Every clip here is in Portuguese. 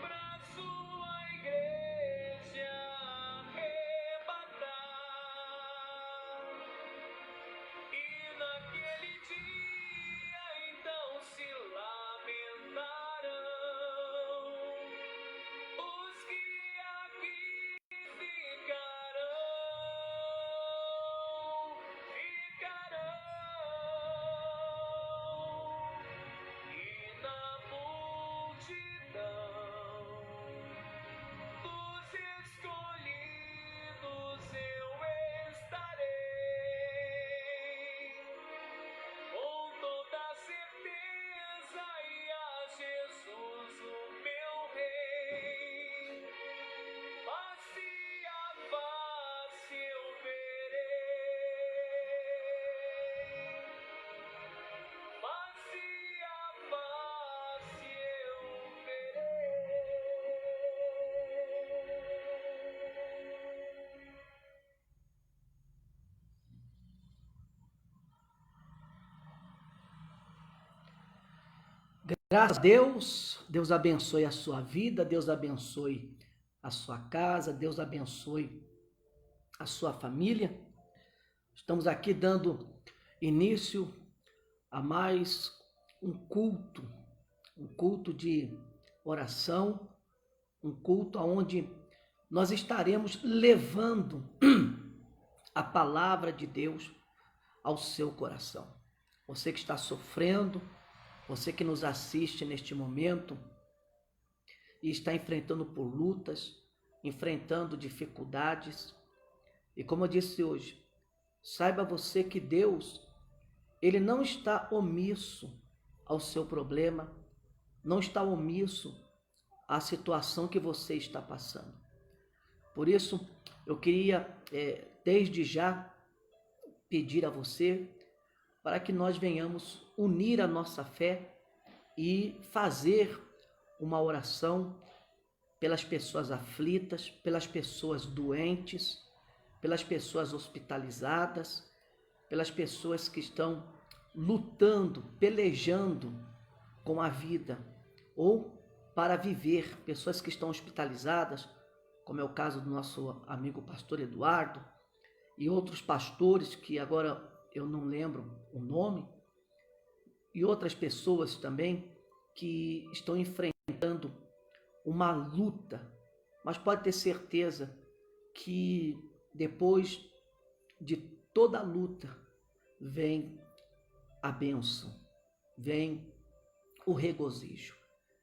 pra sua igreja arrebatar. E naquele dia então se lamentarão os que aqui ficarão, e na multidão dos escolhidos eu estarei, com toda certeza, e a Jesus o meu Rei, face a face eu verei, face a face eu verei. Graças a Deus, Deus abençoe a sua vida, Deus abençoe a sua casa, Deus abençoe a sua família. Estamos aqui dando início a mais um culto de oração, um culto onde nós estaremos levando a palavra de Deus ao seu coração. Você que está sofrendo, você que nos assiste neste momento e está enfrentando por lutas, enfrentando dificuldades. E como eu disse hoje, saiba você que Deus, Ele não está omisso ao seu problema, não está omisso à situação que você está passando. Por isso, eu queria, desde já, pedir a você para que nós venhamos unir a nossa fé e fazer uma oração pelas pessoas aflitas, pelas pessoas doentes, pelas pessoas hospitalizadas, pelas pessoas que estão lutando, pelejando com a vida ou para viver, pessoas que estão hospitalizadas, como é o caso do nosso amigo pastor Eduardo e outros pastores que agora eu não lembro o nome, e outras pessoas também que estão enfrentando uma luta, mas pode ter certeza que depois de toda a luta vem a bênção, vem o regozijo.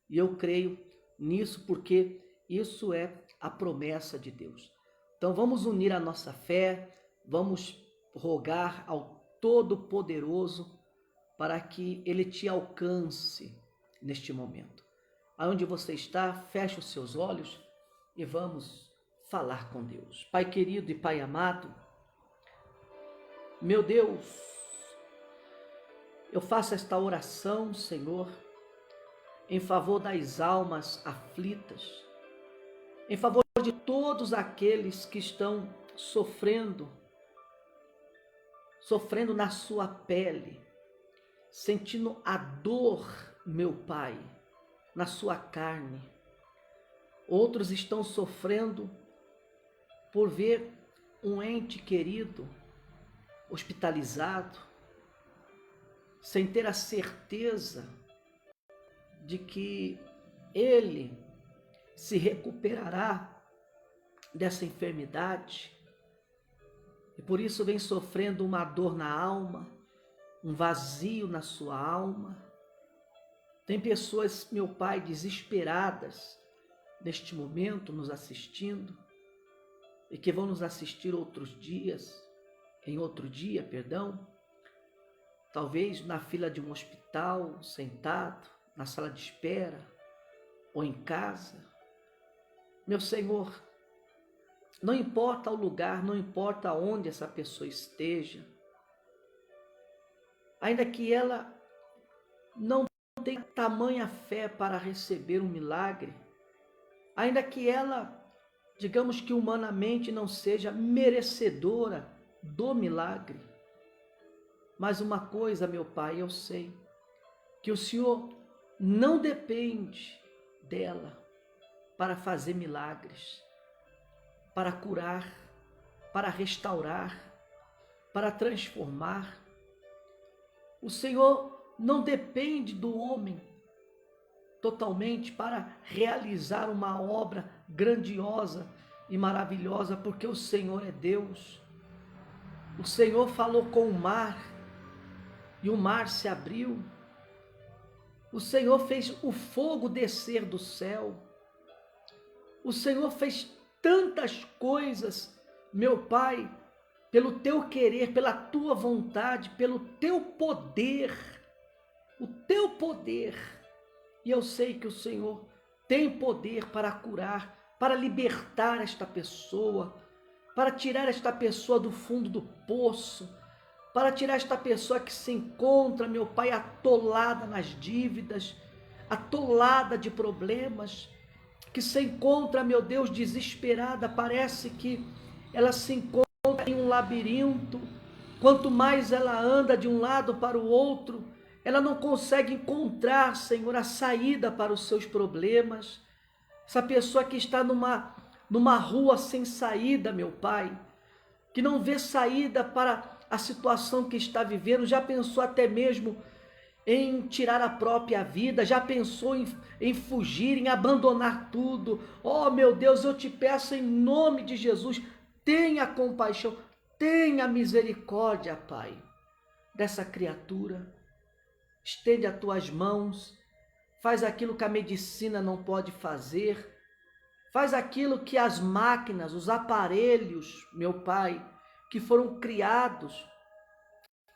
E eu creio nisso porque isso é a promessa de Deus. Então vamos unir a nossa fé, vamos rogar ao Todo-Poderoso para que Ele te alcance neste momento. Aonde você está, feche os seus olhos e vamos falar com Deus. Pai querido e Pai amado, meu Deus, eu faço esta oração, Senhor, em favor das almas aflitas, em favor de todos aqueles que estão sofrendo na sua pele, sentindo a dor, meu Pai, na sua carne. Outros estão sofrendo por ver um ente querido hospitalizado, sem ter a certeza de que ele se recuperará dessa enfermidade, e por isso vem sofrendo uma dor na alma, um vazio na sua alma. Tem pessoas, meu Pai, desesperadas neste momento nos assistindo e que vão nos assistir em outro dia, talvez na fila de um hospital, sentado, na sala de espera ou em casa. Meu Senhor, não importa o lugar, não importa onde essa pessoa esteja, ainda que ela não tenha tamanha fé para receber um milagre, ainda que ela, digamos que humanamente não seja merecedora do milagre, mas uma coisa, meu Pai, eu sei, que o Senhor não depende dela para fazer milagres, para curar, para restaurar, para transformar. O Senhor não depende do homem totalmente para realizar uma obra grandiosa e maravilhosa, porque o Senhor é Deus. O Senhor falou com o mar e o mar se abriu. O Senhor fez o fogo descer do céu. O Senhor fez tantas coisas, meu Pai, pelo teu querer, pela tua vontade, pelo teu poder, o teu poder. E eu sei que o Senhor tem poder para curar, para libertar esta pessoa, para tirar esta pessoa do fundo do poço, para tirar esta pessoa que se encontra, meu Pai, atolada nas dívidas, atolada de problemas, que se encontra, meu Deus, desesperada, parece que ela se encontra em um labirinto. Quanto mais ela anda de um lado para o outro, ela não consegue encontrar, Senhor, a saída para os seus problemas. Essa pessoa que está numa rua sem saída, meu Pai, que não vê saída para a situação que está vivendo, já pensou até mesmo em tirar a própria vida, já pensou em fugir, em abandonar tudo. Oh, meu Deus, eu te peço em nome de Jesus, tenha compaixão, tenha misericórdia, Pai, dessa criatura. Estende as tuas mãos, faz aquilo que a medicina não pode fazer, faz aquilo que as máquinas, os aparelhos, meu Pai, que foram criados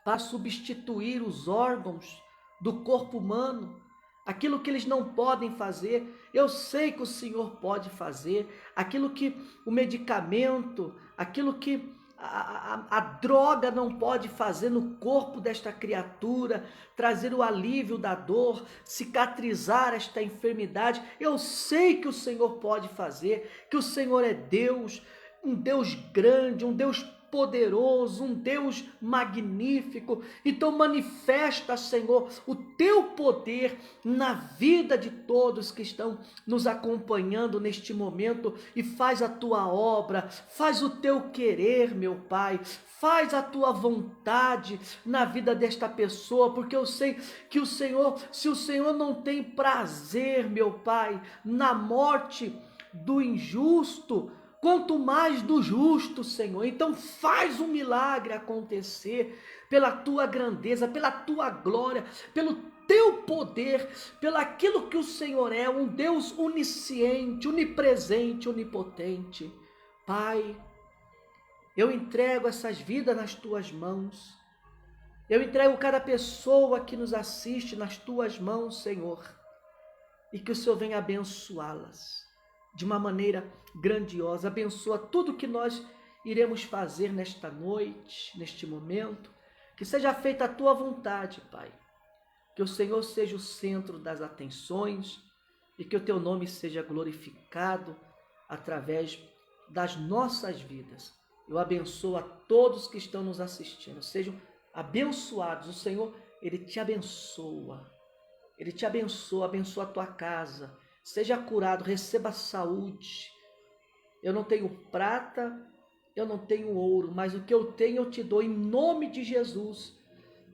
para substituir os órgãos do corpo humano, aquilo que eles não podem fazer, eu sei que o Senhor pode fazer, aquilo que o medicamento, aquilo que a droga não pode fazer no corpo desta criatura, trazer o alívio da dor, cicatrizar esta enfermidade, eu sei que o Senhor pode fazer, que o Senhor é Deus, um Deus grande, um Deus poderoso, um Deus magnífico. Então manifesta, Senhor, o teu poder na vida de todos que estão nos acompanhando neste momento e faz a tua obra, faz o teu querer, meu Pai, faz a tua vontade na vida desta pessoa, porque eu sei que o Senhor, se o Senhor não tem prazer, meu Pai, na morte do injusto, quanto mais do justo, Senhor. Então faz um milagre acontecer pela tua grandeza, pela tua glória, pelo teu poder, pelo aquilo que o Senhor é, um Deus onisciente, onipresente, onipotente. Pai, eu entrego essas vidas nas tuas mãos. Eu entrego cada pessoa que nos assiste nas tuas mãos, Senhor. E que o Senhor venha abençoá-las de uma maneira grandiosa. Abençoa tudo que nós iremos fazer nesta noite, neste momento. Que seja feita a tua vontade, Pai. Que o Senhor seja o centro das atenções e que o teu nome seja glorificado através das nossas vidas. Eu abençoo a todos que estão nos assistindo. Sejam abençoados. O Senhor, Ele te abençoa. Ele te abençoa, abençoa a tua casa. Seja curado, receba saúde. Eu não tenho prata, eu não tenho ouro, mas o que eu tenho eu te dou em nome de Jesus.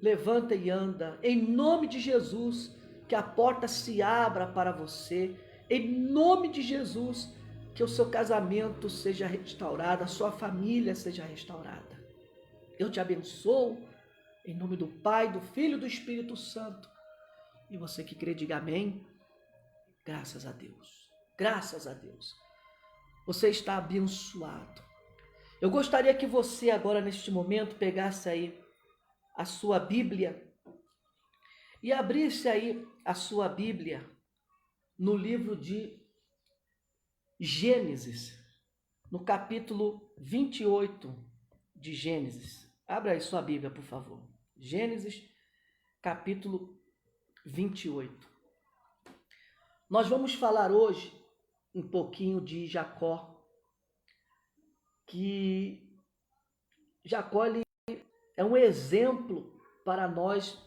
Levanta e anda, em nome de Jesus, que a porta se abra para você, em nome de Jesus, que o seu casamento seja restaurado, a sua família seja restaurada. Eu te abençoo, em nome do Pai, do Filho e do Espírito Santo. E você que crê, diga amém. Graças a Deus, graças a Deus. Você está abençoado. Eu gostaria que você agora, neste momento, pegasse aí a sua Bíblia e abrisse aí a sua Bíblia no livro de Gênesis, no capítulo 28 de Gênesis. Abra aí sua Bíblia, por favor. Gênesis, capítulo 28. Nós vamos falar hoje um pouquinho de Jacó, que Jacó ele é um exemplo para nós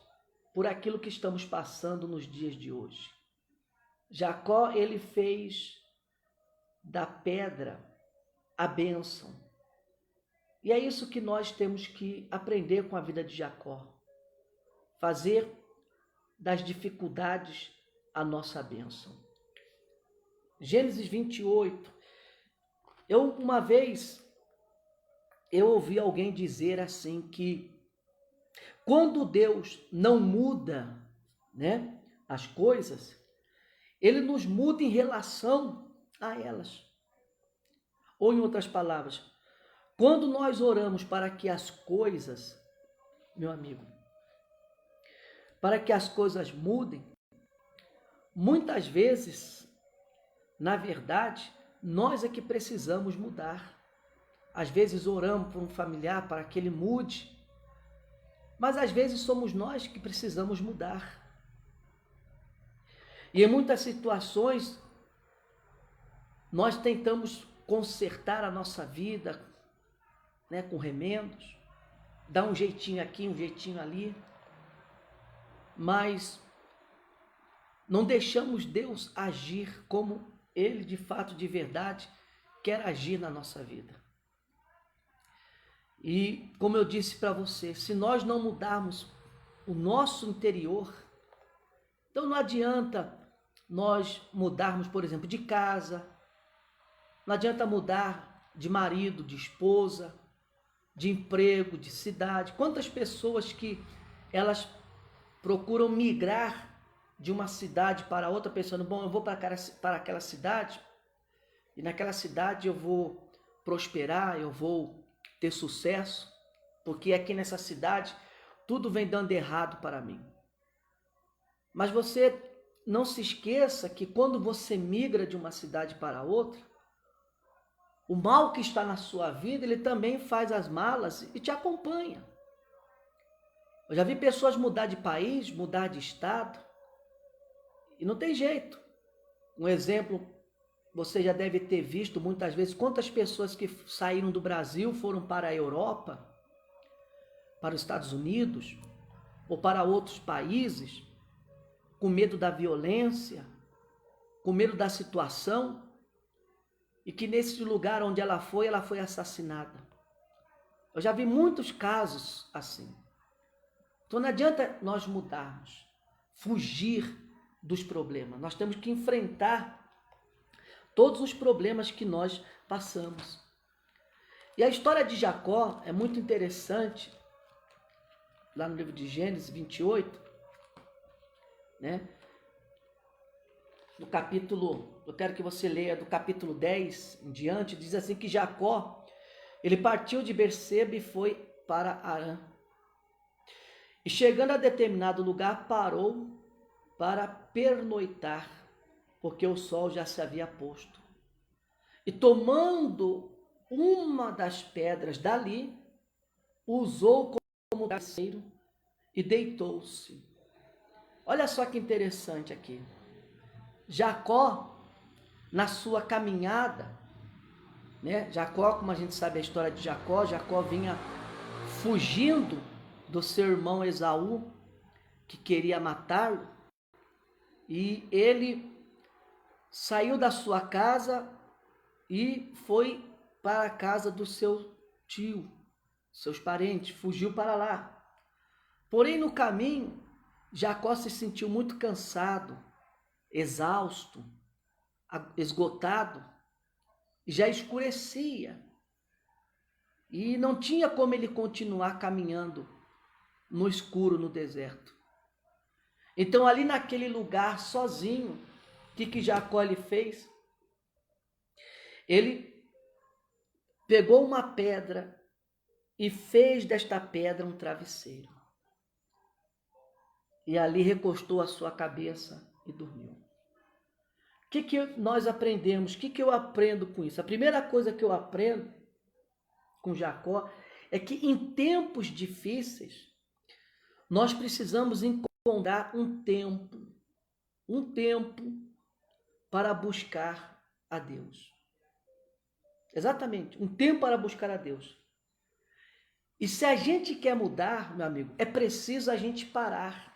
por aquilo que estamos passando nos dias de hoje. Jacó, ele fez da pedra a bênção. E é isso que nós temos que aprender com a vida de Jacó. Fazer das dificuldades a nossa bênção. Gênesis 28. Uma vez, eu ouvi alguém dizer assim que quando Deus não muda, né, as coisas, Ele nos muda em relação a elas. Ou em outras palavras, quando nós oramos para que as coisas, meu amigo, para que as coisas mudem, muitas vezes, na verdade, nós é que precisamos mudar. Às vezes oramos por um familiar para que ele mude, mas às vezes somos nós que precisamos mudar. E em muitas situações, nós tentamos consertar a nossa vida, né, com remendos, dar um jeitinho aqui, um jeitinho ali, mas não deixamos Deus agir como Ele, de fato, de verdade, quer agir na nossa vida. E, como eu disse para você, se nós não mudarmos o nosso interior, então não adianta nós mudarmos, por exemplo, de casa, não adianta mudar de marido, de esposa, de emprego, de cidade. Quantas pessoas que elas procuram migrar de uma cidade para outra, pensando, bom, eu vou para aquela cidade, e naquela cidade eu vou prosperar, eu vou ter sucesso, porque aqui nessa cidade tudo vem dando errado para mim. Mas você não se esqueça que quando você migra de uma cidade para outra, o mal que está na sua vida, ele também faz as malas e te acompanha. Eu já vi pessoas mudar de país, mudar de estado, e não tem jeito. Um exemplo, você já deve ter visto muitas vezes quantas pessoas que saíram do Brasil foram para a Europa, para os Estados Unidos, ou para outros países, com medo da violência, com medo da situação, e que nesse lugar onde ela foi assassinada. Eu já vi muitos casos assim. Então não adianta nós mudarmos, fugir dos problemas. Nós temos que enfrentar todos os problemas que nós passamos. E a história de Jacó é muito interessante, lá no livro de Gênesis 28, né? No capítulo, eu quero que você leia do capítulo 10 em diante, diz assim que Jacó, ele partiu de Berseba e foi para Harã. E chegando a determinado lugar, parou para pernoitar, porque o sol já se havia posto. E tomando uma das pedras dali, usou como travesseiro e deitou-se. Olha só que interessante aqui. Jacó, na sua caminhada, né? Jacó, como a gente sabe a história de Jacó, Jacó vinha fugindo do seu irmão Esaú, que queria matá-lo, e ele saiu da sua casa e foi para a casa do seu tio, seus parentes, fugiu para lá. Porém, no caminho, Jacó se sentiu muito cansado, exausto, esgotado, e já escurecia. E não tinha como ele continuar caminhando no escuro, no deserto. Então, ali naquele lugar, sozinho, o que Jacó lhe fez? Ele pegou uma pedra e fez desta pedra um travesseiro. E ali recostou a sua cabeça e dormiu. O que nós aprendemos? O que eu aprendo com isso? A primeira coisa que eu aprendo com Jacó é que em tempos difíceis, nós precisamos encontrar um tempo para buscar a Deus. Exatamente, um tempo para buscar a Deus. E se a gente quer mudar, meu amigo, é preciso a gente parar.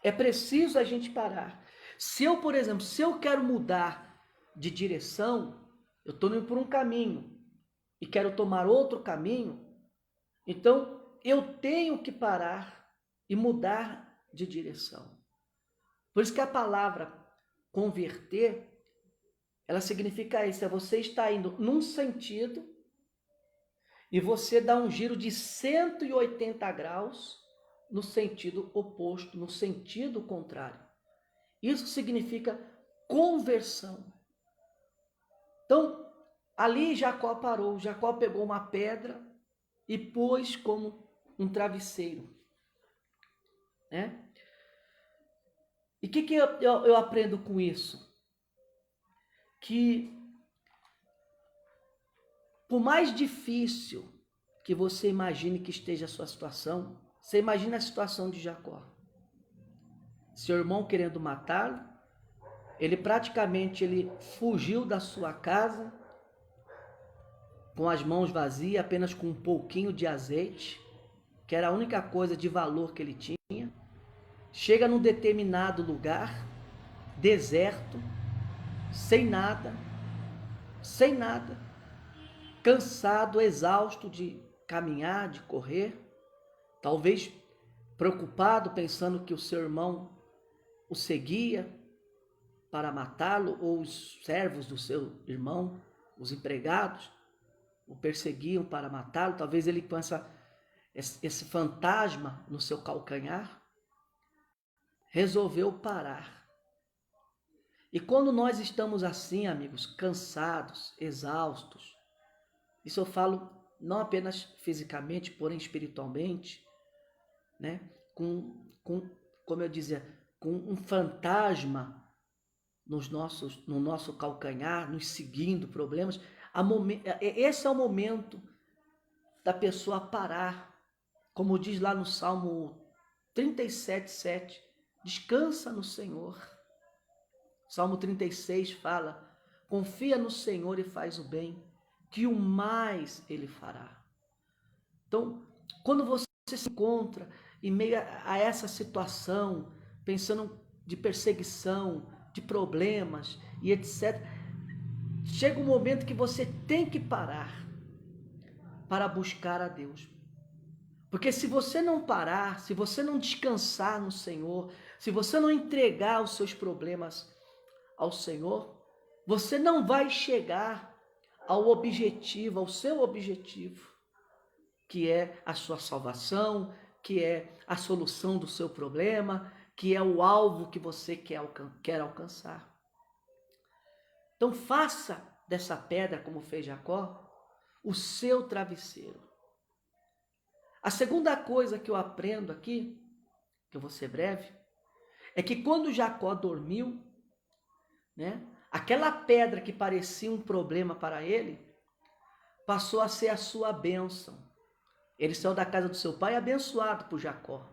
É preciso a gente parar. Se eu, por exemplo, se eu quero mudar de direção, eu estou indo por um caminho e quero tomar outro caminho, então eu tenho que parar e mudar de direção. Por isso que a palavra converter, ela significa isso, é você está indo num sentido e você dá um giro de 180 graus no sentido oposto, no sentido contrário. Isso significa conversão. Então, ali Jacó parou, Jacó pegou uma pedra e pôs como um travesseiro, né? E o que eu aprendo com isso? Que por mais difícil que você imagine que esteja a sua situação, você imagina a situação de Jacó. Seu irmão querendo matá-lo, ele praticamente fugiu da sua casa com as mãos vazias, apenas com um pouquinho de azeite, que era a única coisa de valor que ele tinha. Chega num determinado lugar, deserto, sem nada, cansado, exausto de caminhar, de correr, talvez preocupado, pensando que o seu irmão o seguia para matá-lo, ou os servos do seu irmão, os empregados, o perseguiam para matá-lo, talvez ele com esse fantasma no seu calcanhar, resolveu parar. E quando nós estamos assim, amigos, cansados, exaustos, isso eu falo não apenas fisicamente, porém espiritualmente, né? Como eu dizia, com um fantasma no nosso calcanhar, nos seguindo problemas, esse é o momento da pessoa parar, como diz lá no Salmo 37:7, descansa no Senhor. Salmo 36 fala, confia no Senhor e faz o bem, que o mais Ele fará. Então, quando você se encontra em meio a essa situação, pensando de perseguição, de problemas e etc., chega um momento que você tem que parar para buscar a Deus. Porque se você não parar, se você não descansar no Senhor, se você não entregar os seus problemas ao Senhor, você não vai chegar ao objetivo, ao seu objetivo, que é a sua salvação, que é a solução do seu problema, que é o alvo que você quer alcançar. Então faça dessa pedra, como fez Jacó, o seu travesseiro. A segunda coisa que eu aprendo aqui, que eu vou ser breve, é que quando Jacó dormiu, né, aquela pedra que parecia um problema para ele, passou a ser a sua bênção. Ele saiu da casa do seu pai abençoado por Jacó.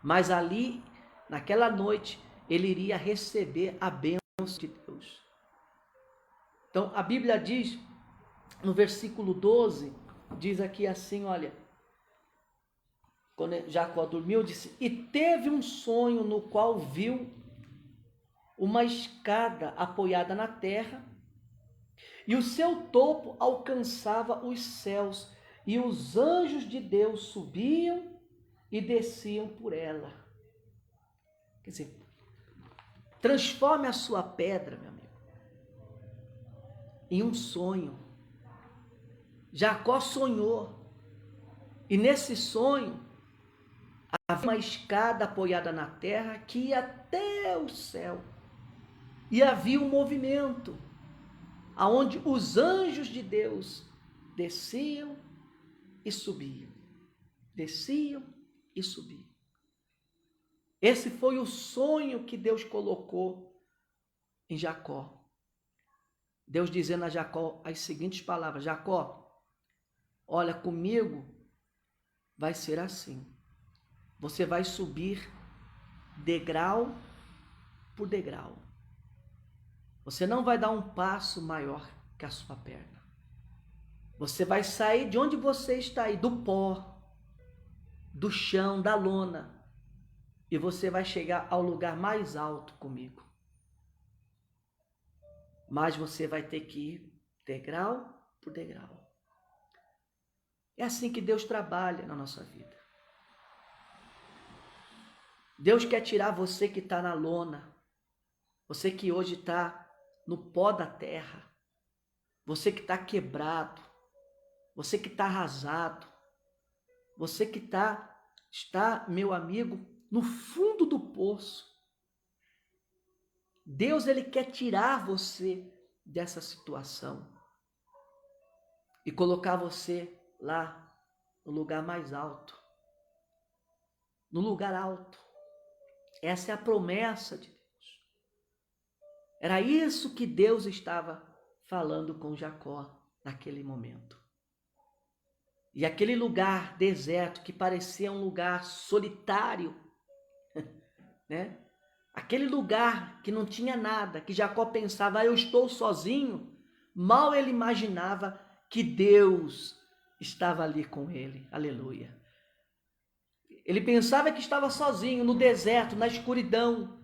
Mas ali, naquela noite, ele iria receber a bênção de Deus. Então, a Bíblia diz, no versículo 12, diz aqui assim, olha, quando Jacó dormiu, disse, e teve um sonho no qual viu uma escada apoiada na terra, e o seu topo alcançava os céus, e os anjos de Deus subiam e desciam por ela. Quer dizer, transforme a sua pedra, meu amigo, em um sonho. Jacó sonhou, e nesse sonho havia uma escada apoiada na terra que ia até o céu, e havia um movimento aonde os anjos de Deus desciam e subiam, desciam e subiam. Esse foi o sonho que Deus colocou em Jacó. Deus dizendo a Jacó as seguintes palavras, Jacó, olha, comigo vai ser assim, você vai subir degrau por degrau, você não vai dar um passo maior que a sua perna, você vai sair de onde você está aí, do pó, do chão, da lona, e você vai chegar ao lugar mais alto comigo. Mas você vai ter que ir degrau por degrau. É assim que Deus trabalha na nossa vida. Deus quer tirar você que está na lona, você que hoje está no pó da terra, você que está quebrado, você que está arrasado, você que está, meu amigo, no fundo do poço. Deus, ele quer tirar você dessa situação e colocar você lá no lugar mais alto. No lugar alto. Essa é a promessa de Deus. Era isso que Deus estava falando com Jacó naquele momento. E aquele lugar deserto que parecia um lugar solitário, né? Aquele lugar que não tinha nada, que Jacó pensava, eu estou sozinho. Mal ele imaginava que Deus estava ali com ele. Aleluia. Ele pensava que estava sozinho no deserto, na escuridão,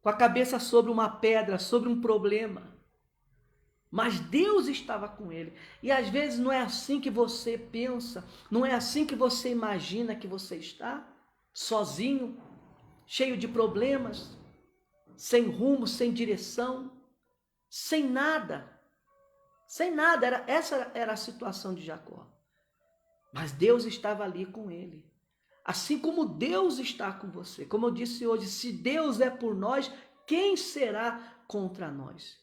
com a cabeça sobre uma pedra, sobre um problema. Mas Deus estava com ele. E às vezes não é assim que você pensa, não é assim que você imagina que você está, sozinho, cheio de problemas, sem rumo, sem direção, sem nada. Sem nada, essa era a situação de Jacó. Mas Deus estava ali com ele. Assim como Deus está com você. Como eu disse hoje, se Deus é por nós, quem será contra nós?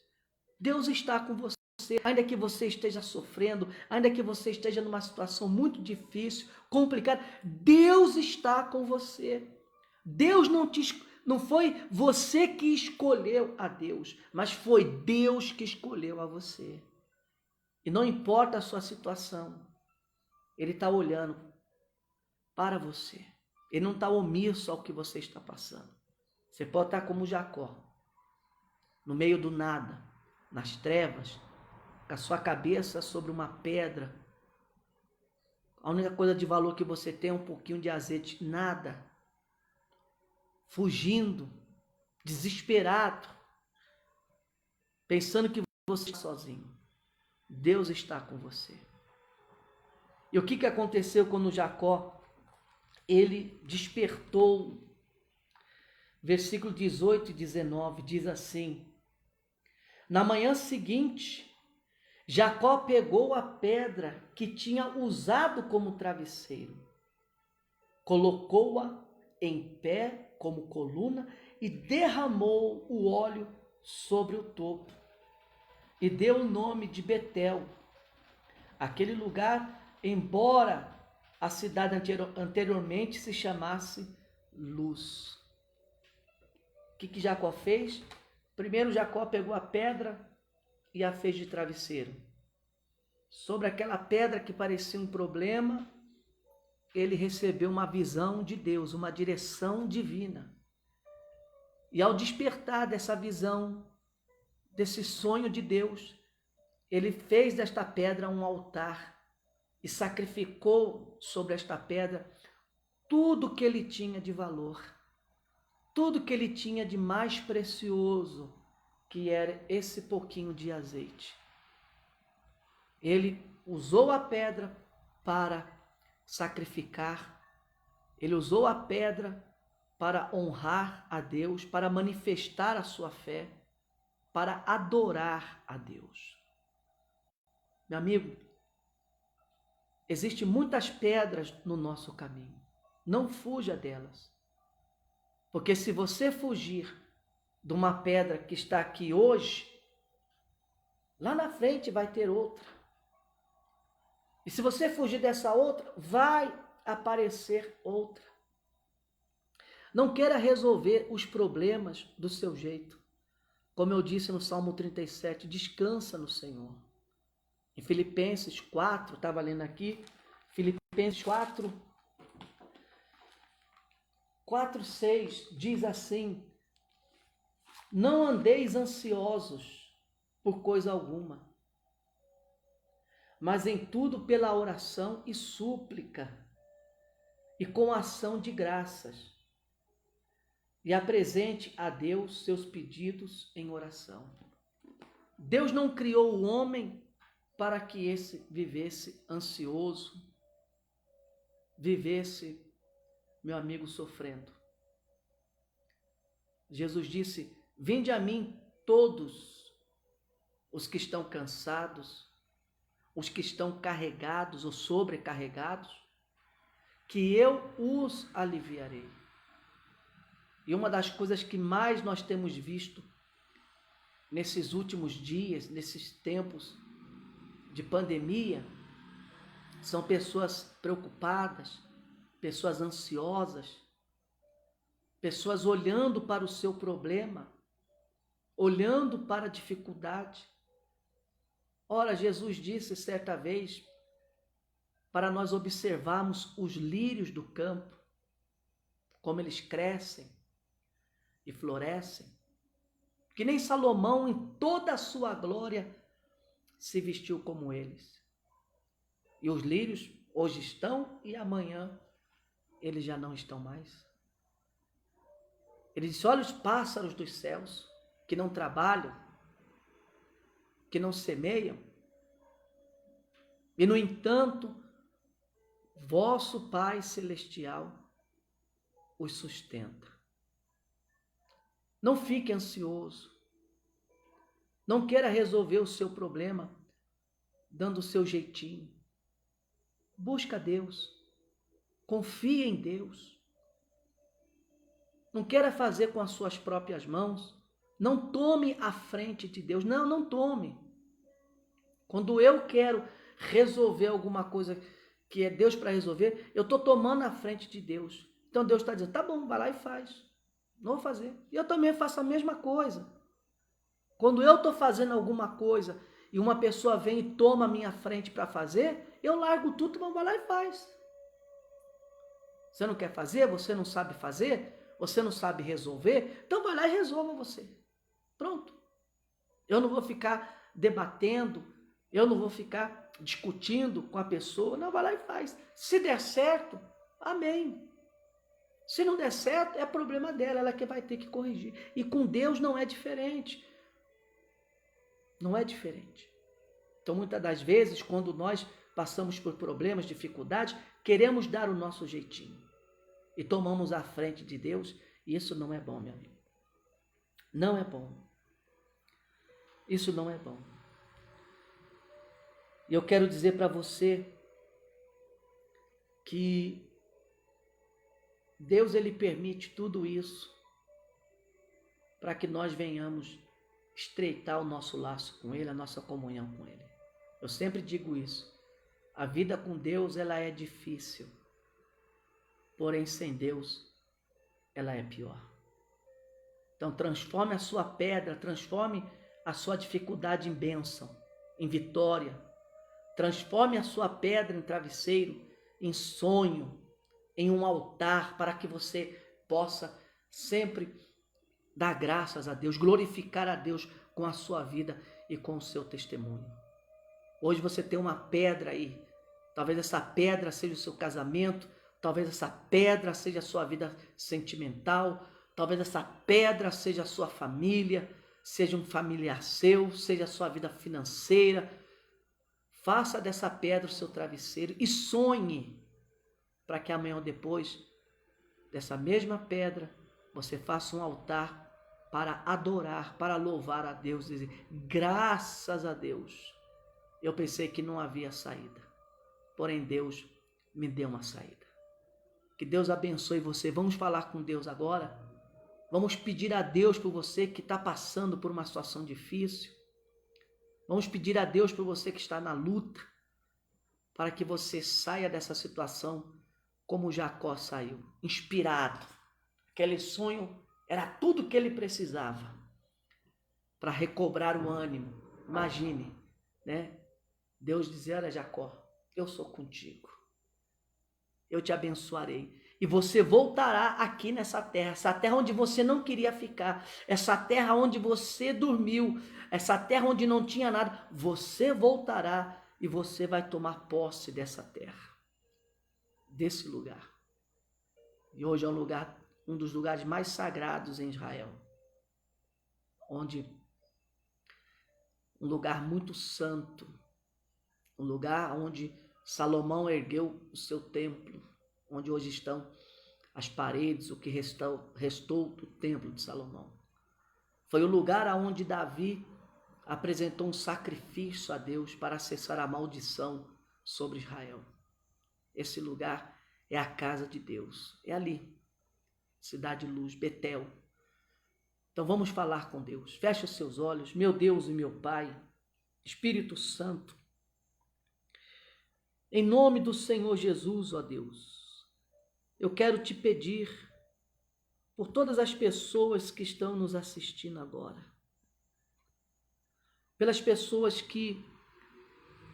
Deus está com você, ainda que você esteja sofrendo, ainda que você esteja numa situação muito difícil, complicada, Deus está com você. Deus não foi você que escolheu a Deus, mas foi Deus que escolheu a você. E não importa a sua situação, Ele está olhando para você. Ele não está omisso ao que você está passando. Você pode estar como Jacó, no meio do nada, nas trevas, com a sua cabeça sobre uma pedra. A única coisa de valor que você tem é um pouquinho de azeite, nada. Fugindo, desesperado, pensando que você está sozinho. Deus está com você. E o que aconteceu quando Jacó, ele despertou? Versículo 18 e 19 diz assim: na manhã seguinte, Jacó pegou a pedra que tinha usado como travesseiro, colocou-a em pé como coluna e derramou o óleo sobre o topo. E deu o nome de Betel. Aquele lugar, embora a cidade anteriormente se chamasse Luz. O que Jacó fez? Primeiro Jacó pegou a pedra e a fez de travesseiro. Sobre aquela pedra que parecia um problema, ele recebeu uma visão de Deus, uma direção divina. E ao despertar dessa visão, desse sonho de Deus, ele fez desta pedra um altar e sacrificou sobre esta pedra tudo que ele tinha de valor, tudo que ele tinha de mais precioso, que era esse pouquinho de azeite. Ele usou a pedra para sacrificar, ele usou a pedra para honrar a Deus, para manifestar a sua fé, para adorar a Deus. Meu amigo, existem muitas pedras no nosso caminho. Não fuja delas. Porque se você fugir de uma pedra que está aqui hoje, lá na frente vai ter outra. E se você fugir dessa outra, vai aparecer outra. Não queira resolver os problemas do seu jeito. Como eu disse no Salmo 37, descansa no Senhor. Em Filipenses 4, estava lendo aqui, Filipenses 4:6 diz assim: não andeis ansiosos por coisa alguma, mas em tudo pela oração e súplica, e com ação de graças, e apresente a Deus seus pedidos em oração. Deus não criou o homem para que esse vivesse ansioso, vivesse, meu amigo, sofrendo. Jesus disse: vinde a mim todos os que estão cansados, os que estão carregados ou sobrecarregados, que eu os aliviarei. E uma das coisas que mais nós temos visto nesses últimos dias, nesses tempos de pandemia, são pessoas preocupadas, pessoas ansiosas, pessoas olhando para o seu problema, olhando para a dificuldade. Ora, Jesus disse certa vez para nós observarmos os lírios do campo, como eles crescem e florescem, que nem Salomão em toda a sua glória se vestiu como eles. E os lírios hoje estão e amanhã eles já não estão mais. Ele disse: olha os pássaros dos céus, que não trabalham, que não semeiam, e no entanto, vosso Pai Celestial os sustenta. Não fique ansioso, não queira resolver o seu problema dando o seu jeitinho. Busca Deus, confie em Deus. Não queira fazer com as suas próprias mãos. Não tome a frente de Deus. Não tome. Quando eu quero resolver alguma coisa que é Deus para resolver, eu estou tomando a frente de Deus. Então Deus está dizendo: tá bom, vai lá e faz. Não vou fazer. E eu também faço a mesma coisa. Quando eu estou fazendo alguma coisa e uma pessoa vem e toma a minha frente para fazer, eu largo tudo, mas vai lá e faz. Você não quer fazer? Você não sabe fazer? Você não sabe resolver? Então vai lá e resolva você. Pronto. Eu não vou ficar debatendo, eu não vou ficar discutindo com a pessoa. Não, vai lá e faz. Se der certo, amém. Se não der certo, é problema dela, ela que vai ter que corrigir. E com Deus não é diferente. Não é diferente. Então, muitas das vezes, quando nós passamos por problemas, dificuldades, queremos dar o nosso jeitinho. E tomamos a frente de Deus, e isso não é bom, meu amigo. Não é bom. Isso não é bom. E eu quero dizer para você que Deus, ele permite tudo isso para que nós venhamos estreitar o nosso laço com Ele, a nossa comunhão com Ele. Eu sempre digo isso. A vida com Deus, ela é difícil. Porém, sem Deus, ela é pior. Então, transforme a sua pedra, transforme a sua dificuldade em bênção, em vitória. Transforme a sua pedra em travesseiro, em sonho, em um altar, para que você possa sempre dar graças a Deus, glorificar a Deus com a sua vida e com o seu testemunho. Hoje você tem uma pedra aí. Talvez essa pedra seja o seu casamento, talvez essa pedra seja a sua vida sentimental, talvez essa pedra seja a sua família, seja um familiar seu, seja a sua vida financeira. Faça dessa pedra o seu travesseiro e sonhe para que amanhã ou depois dessa mesma pedra você faça um altar para adorar, para louvar a Deus, dizer: graças a Deus, eu pensei que não havia saída, porém Deus me deu uma saída. Que Deus abençoe você. Vamos falar com Deus agora. Vamos pedir a Deus por você que está passando por uma situação difícil. Vamos pedir a Deus por você que está na luta, para que você saia dessa situação como Jacó saiu, inspirado. Aquele sonho era tudo que ele precisava para recobrar o ânimo. Imagine, né? Deus dizer: olha, Jacó, eu sou contigo. Eu te abençoarei. E você voltará aqui nessa terra, essa terra onde você não queria ficar, essa terra onde você dormiu, essa terra onde não tinha nada. Você voltará e você vai tomar posse dessa terra, desse lugar. E hoje é um lugar um dos lugares mais sagrados em Israel, onde um lugar muito santo, um lugar onde Salomão ergueu o seu templo, onde hoje estão as paredes, o que restou do templo de Salomão. Foi o lugar aonde Davi apresentou um sacrifício a Deus para cessar a maldição sobre Israel. Esse lugar é a casa de Deus, é ali, Cidade de Luz, Betel. Então vamos falar com Deus. Feche os seus olhos, meu Deus e meu Pai, Espírito Santo. Em nome do Senhor Jesus, ó Deus, eu quero te pedir por todas as pessoas que estão nos assistindo agora, pelas pessoas que,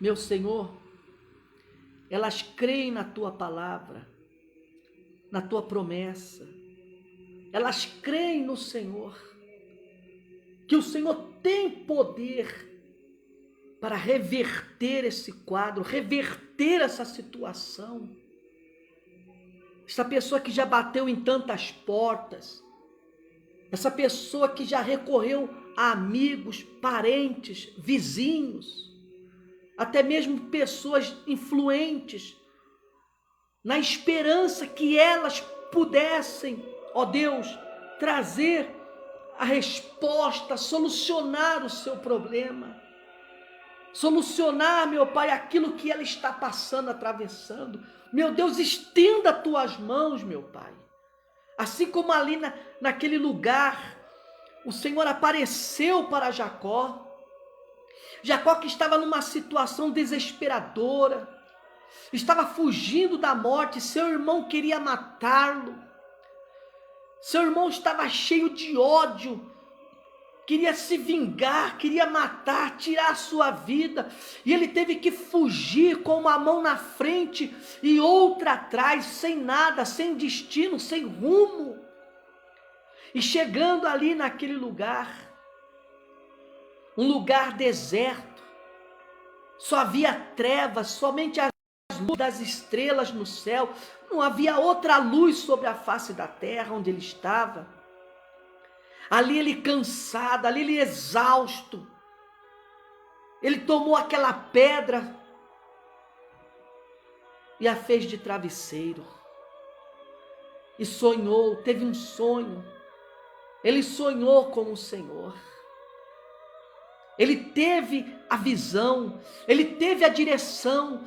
meu Senhor, elas creem na tua palavra, na tua promessa, elas creem no Senhor, que o Senhor tem poder para reverter esse quadro, reverter essa situação. Essa pessoa que já bateu em tantas portas, essa pessoa que já recorreu a amigos, parentes, vizinhos, até mesmo pessoas influentes, na esperança que elas pudessem, ó Deus, trazer a resposta, solucionar o seu problema. Solucionar, meu Pai, aquilo que ela está passando, atravessando. Meu Deus, estenda as tuas mãos, meu Pai. Assim como ali naquele lugar, o Senhor apareceu para Jacó. Jacó que estava numa situação desesperadora, estava fugindo da morte, seu irmão queria matá-lo. Seu irmão estava cheio de ódio, queria se vingar, queria matar, tirar a sua vida. E ele teve que fugir com uma mão na frente e outra atrás, sem nada, sem destino, sem rumo. E chegando ali naquele lugar, um lugar deserto, só havia trevas, somente as luzes das estrelas no céu, não havia outra luz sobre a face da terra onde ele estava. Ali ele cansado, ali ele exausto, ele tomou aquela pedra e a fez de travesseiro, e sonhou, teve um sonho, ele sonhou com o Senhor, ele teve a visão, ele teve a direção,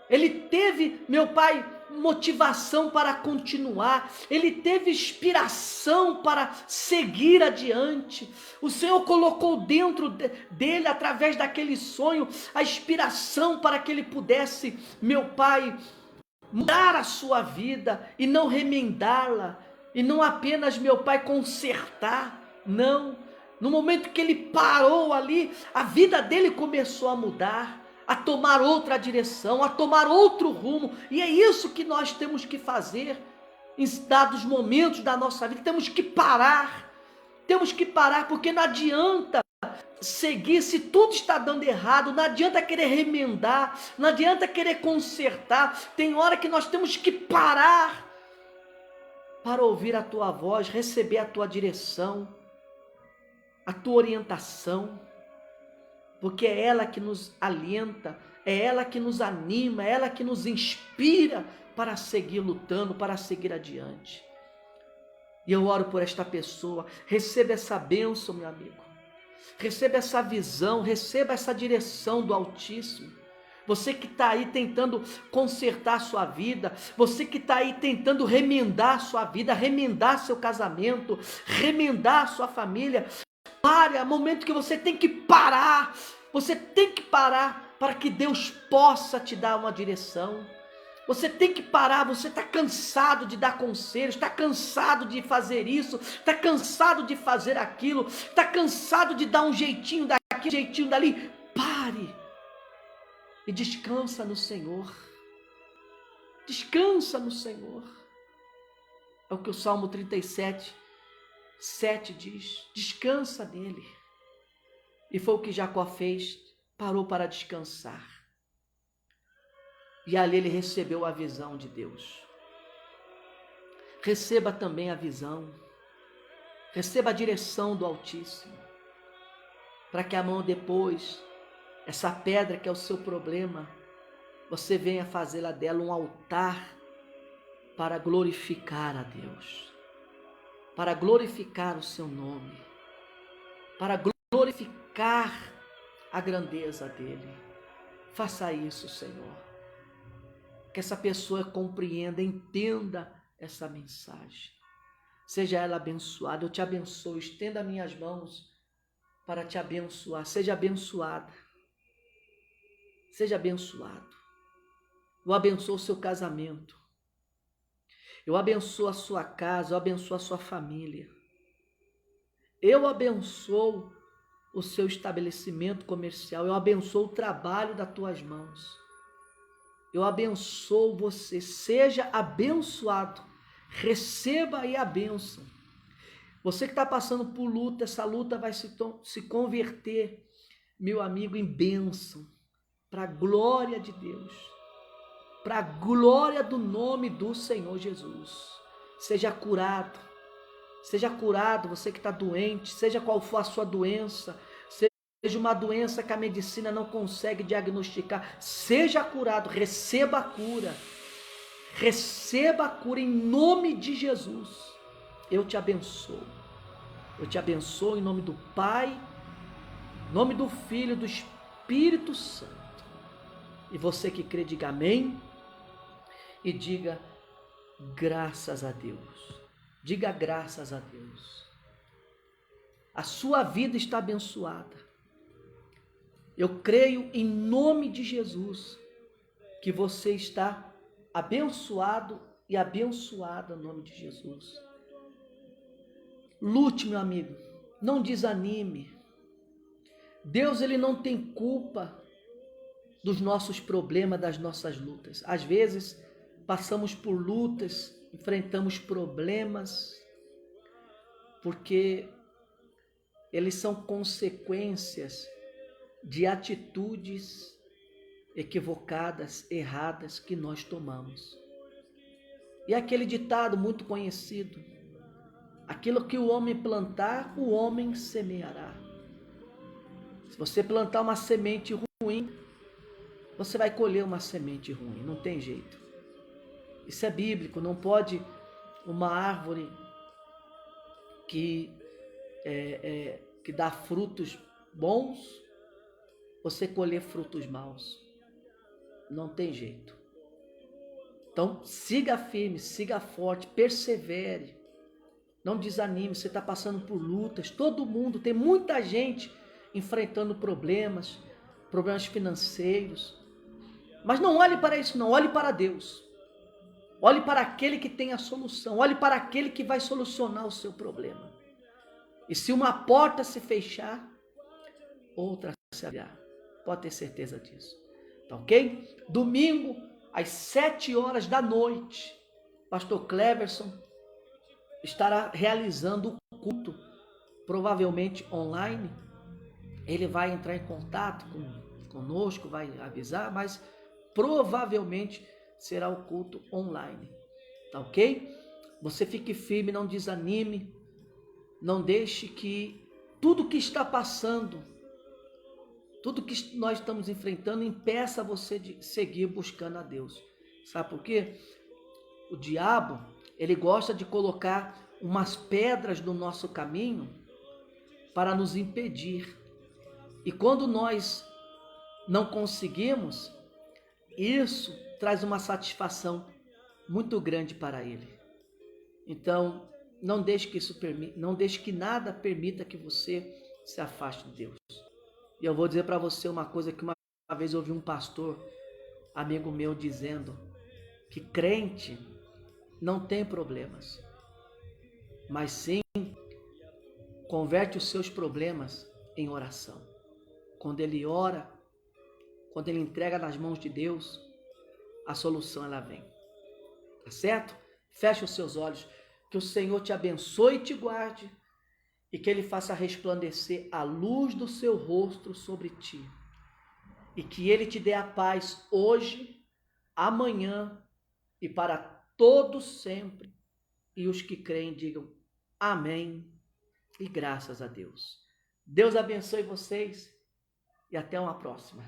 ele teve, meu Pai, motivação para continuar, ele teve inspiração para seguir adiante. O Senhor colocou dentro dele, através daquele sonho, a inspiração para que ele pudesse, meu Pai, mudar a sua vida e não remendá-la, e não apenas, meu Pai, consertar, não. No momento que ele parou ali, a vida dele começou a mudar, a tomar outra direção, a tomar outro rumo. E é isso que nós temos que fazer em dados momentos da nossa vida. Temos que parar, porque não adianta seguir se tudo está dando errado, não adianta querer remendar, não adianta querer consertar. Tem hora que nós temos que parar para ouvir a tua voz, receber a tua direção, a tua orientação, porque é ela que nos alienta, é ela que nos anima, é ela que nos inspira para seguir lutando, para seguir adiante. E eu oro por esta pessoa, receba essa bênção, meu amigo, receba essa visão, receba essa direção do Altíssimo. Você que está aí tentando consertar a sua vida, você que está aí tentando remendar a sua vida, remendar seu casamento, remendar a sua família, pare, é o momento que você tem que parar para que Deus possa te dar uma direção. Você tem que parar, você está cansado de dar conselhos, está cansado de fazer isso, está cansado de fazer aquilo, está cansado de dar um jeitinho daqui, um jeitinho dali. Pare e descansa no Senhor. Descansa no Senhor. É o que o Salmo 37:7 diz, descansa nele. E foi o que Jacó fez, parou para descansar. E ali ele recebeu a visão de Deus. receba também a visão, receba a direção do Altíssimo, para que amanhã depois, essa pedra que é o seu problema, você venha fazê-la dela um altar para glorificar a Deus, para glorificar o seu nome, para glorificar a grandeza dele. Faça isso, Senhor. Que essa pessoa compreenda, entenda essa mensagem. Seja ela abençoada. Eu te abençoo. Estenda minhas mãos para te abençoar. Seja abençoada. Seja abençoado. Eu abençoo o seu casamento. Eu abençoo a sua casa. Eu abençoo a sua família. Eu abençoo o seu estabelecimento comercial. Eu abençoo o trabalho das tuas mãos. Eu abençoo você. Seja abençoado. Receba aí a bênção. Você que está passando por luta, essa luta vai se converter, meu amigo, em bênção. Para a glória de Deus. Para a glória do nome do Senhor Jesus. Seja curado. Seja curado, você que está doente, seja qual for a sua doença, seja uma doença que a medicina não consegue diagnosticar, seja curado, receba a cura. Receba a cura em nome de Jesus. Eu te abençoo. Eu te abençoo em nome do Pai, em nome do Filho e do Espírito Santo. E você que crê, diga amém e diga graças a Deus. Diga graças a Deus. A sua vida está abençoada. Eu creio em nome de Jesus que você está abençoado e abençoada em nome de Jesus. Lute, meu amigo. Não desanime. Deus, ele não tem culpa dos nossos problemas, das nossas lutas. Às vezes, passamos por lutas, enfrentamos problemas, porque eles são consequências de atitudes equivocadas, erradas que nós tomamos. E aquele ditado muito conhecido: aquilo que o homem plantar, o homem semeará. Se você plantar uma semente ruim, você vai colher uma semente ruim, não tem jeito. Isso é bíblico, não pode uma árvore que dá frutos bons, você colher frutos maus. Não tem jeito. Então, siga firme, siga forte, persevere. Não desanime, você está passando por lutas. Todo mundo, tem muita gente enfrentando problemas financeiros. Mas não olhe para isso não, olhe para Deus. Olhe para aquele que tem a solução. Olhe para aquele que vai solucionar o seu problema. E se uma porta se fechar, outra se abrirá. Pode ter certeza disso. Tá ok? Domingo, às 7h da noite, pastor Cleverson estará realizando o culto, provavelmente online. Ele vai entrar em contato conosco, vai avisar, mas provavelmente será o culto online. Tá ok? Você fique firme, não desanime. Não deixe que tudo que está passando, tudo que nós estamos enfrentando, impeça você de seguir buscando a Deus. Sabe por quê? O diabo, ele gosta de colocar umas pedras no nosso caminho para nos impedir. E quando nós não conseguimos, isso traz uma satisfação muito grande para ele. Então, não deixe que nada permita que você se afaste de Deus. E eu vou dizer para você uma coisa que uma vez eu ouvi um pastor, amigo meu, dizendo que crente não tem problemas, mas sim converte os seus problemas em oração. Quando ele ora, quando ele entrega nas mãos de Deus, a solução ela vem. Tá certo? Feche os seus olhos. Que o Senhor te abençoe e te guarde, e que Ele faça resplandecer a luz do seu rosto sobre ti, e que Ele te dê a paz hoje, amanhã e para todo sempre, E os que creem digam amém e graças a Deus. Deus abençoe vocês e até uma próxima.